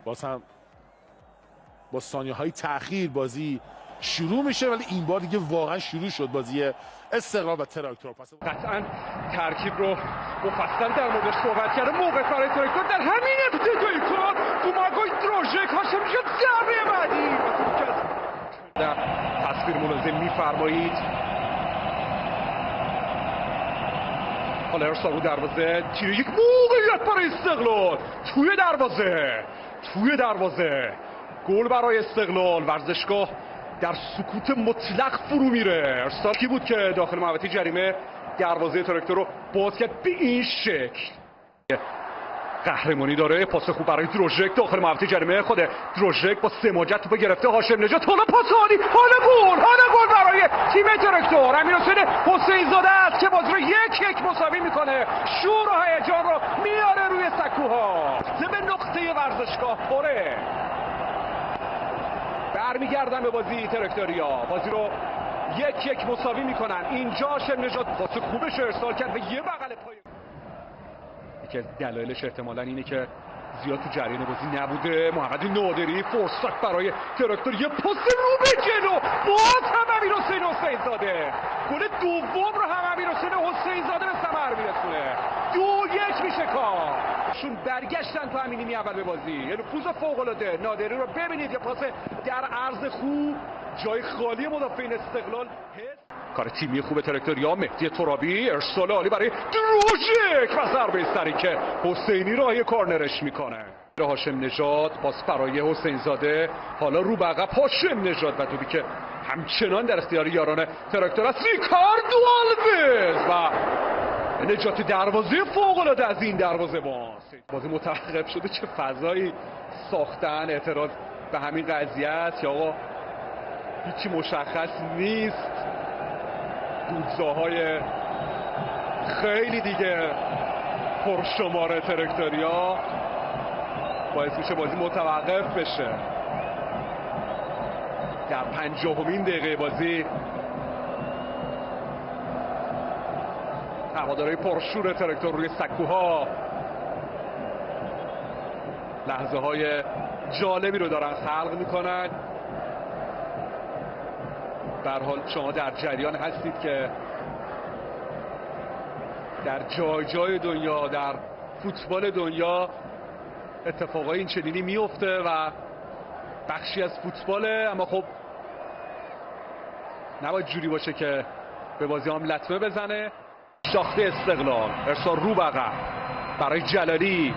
باز هم با ثانیه‌های تأخیر بازی شروع میشه، ولی این بار دیگه واقعا شروع شد بازی استقلال و تراکتور. قطعا ترکیب رو مفصل در موردش صحبت کرده. موقع برای تراکتور در همین ابتدای کار گوماگوی دروژک هاشم میشد ضربه بعدی در تصویر ملاحظه میفرمایید. حالا ارسال رو دروازه، تیر یک موقعیت برای استقلال توی دروازه گل برای استقلال. ورزشگاه در سکوت مطلق فرو میره. ارسال کی بود که داخل محوطه جریمه دروازه تراکتور رو باز کرد به این شکل. قهرمانی داره. پاس خوب برای دروژک داخل محوطه جریمه. خود دروژک با سماجت توپ گرفته. هاشم نژاد حالا پاس عالی، حالا گل برای تیم تراکتور. امیرحسین حسین زاده است که بازی رو 1-1 مساوی میکنه. شور و هیجان رو میاره روی سکوها. به نقطه ورزشگاه پره. برمیگردن به بازی تراکتوریا. بازی رو 1-1 مساوی میکنن. اینجا هاشم نژاد پاس خوبش ارسال کرد به یه بغل پای. یکی از دلایلش احتمالاً اینه که زیاد تو جریان بازی نبوده. محمد نادری فرصت برای تراکتور، یه پاس رو به جلو، باز هم امیرحسین زاده. گل دوم رو هم امیرحسین حسین زاده به ثمر میرسونه. 2-1 میشه کار. شون برگشتن تو همین نیمه اول به بازی. یه نفوذ فوق‌العاده. نادری رو ببینید، یه پاس در عرض خوب، جای خالی مدافعین استقلال. کار تیمی خوب تراکتوریا. مهدی ترابی ارسال عالی برای دروژک و ضربه سری که حسینی راهی کارنرش میکنه. هاشم نژاد پاس برای حسین زاده. حالا رو به عقب هاشم نژاد و توپی که همچنان در اختیار یاران تراکتور است. ریکاردو آلوز و نجات دروازه فوق‌العاده از این دروازه‌بان. بازی متوقف شده. چه فضایی ساختن. اعتراض به همین قضیه است که آقا هیچی مشخص نیست. دودزاهای خیلی دیگه پرشمار تراکتوریا باعث میشه بازی متوقف بشه. در 50مین دقیقه بازی هوادارهای پرشور تراکتور روی سکوها لحظه های جالبی رو دارن خلق میکنن. به هر حال شما در جریان هستید که در جای دنیا، در فوتبال دنیا اتفاقای این چنینی میفته و بخشی از فوتباله، اما خب نباید جوری باشه که به بازی هم لطمه بزنه. ساخته استقلال، ارسال رو بقى برای جلالی.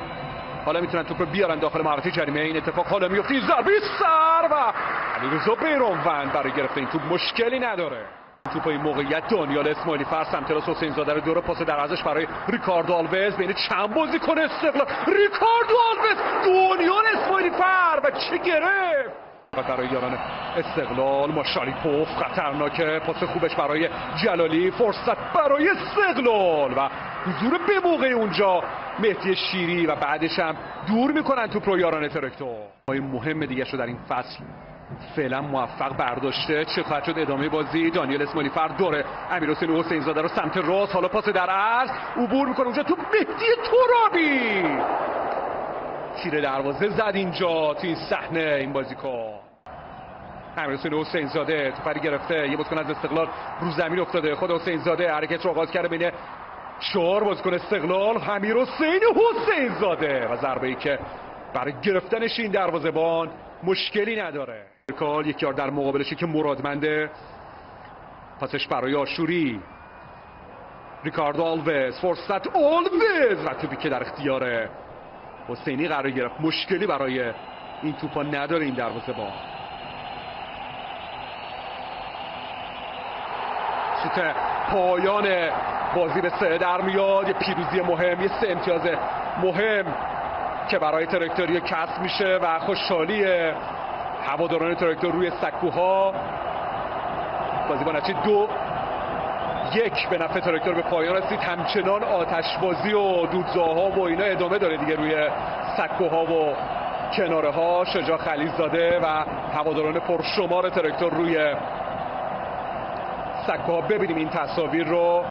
حالا میتونن توپ رو بیارن داخل محوطه جریمه. این اتفاق حالا میفته. ضربه سر و علیرضا بیرانوند برای گرفتن این توپ مشکلی نداره. توپ این موقعیت دانیال اسماعیلی فر سمت راست حسین زاده رو دور پاس در ازش برای ریکاردو آلوز. بین چند بازیکن استقلال ریکاردو آلوز، دانیال اسماعیلی فر و چه گرفت. و برای یاران استقلال ماشالیپوف خطرناکه. پاس خوبش برای جلالی. فرصت برای استقلال و حضور به موقع اونجا مهدی شیری و بعدش هم دور میکنن توپ رو یاران تراکتور. مهم دیگه شو در این فصل فعلا موفق برداشته. چه خواهد شد ادامه بازی؟ دانیال اسماعیلی فر دوره امیرحسین حسین زاده رو سمت راست. حالا پاس در عرض، عبور میکنه اونجا توپ مهدی ترابی. تیر دروازه زد اینجا تو این صحنه. این بازیکن امیرحسین حسین زاده توپی گرفته. یه بازیکن از استقلال رو زمین افتاده. خود حسین زاده حرکت رو آغاز کرده بین 4 بازیکن استقلال. امیرحسین حسین زاده و ضربه‌ای که برای گرفتنش این دروازه‌بان مشکلی نداره. یکی یار در مقابلشه که مرادمنده. پاسش برای آشوری. ریکاردو آلوز، فرصت آلوز و توپی که در اختیار حسینی قرار گرفت. مشکلی برای این توپا نداره این دروازه‌بان. شوت پایان بازی به 3 در میاد. یه پیروزی مهم، یه 3 امتیاز مهم که برای تراکتوریا کسب میشه و خوشحالی هواداران تراکتور روی سکوها. بازی با نتیجه 2-1 به نفع تراکتور به پایان رسید. همچنان آتشبازی و دودزاها و اینا ادامه داره دیگه روی سکوها و کناره ها. شجاع خلیلزاده و هواداران پرشمار تراکتور روی سکوها. ببینیم این تصاویر رو.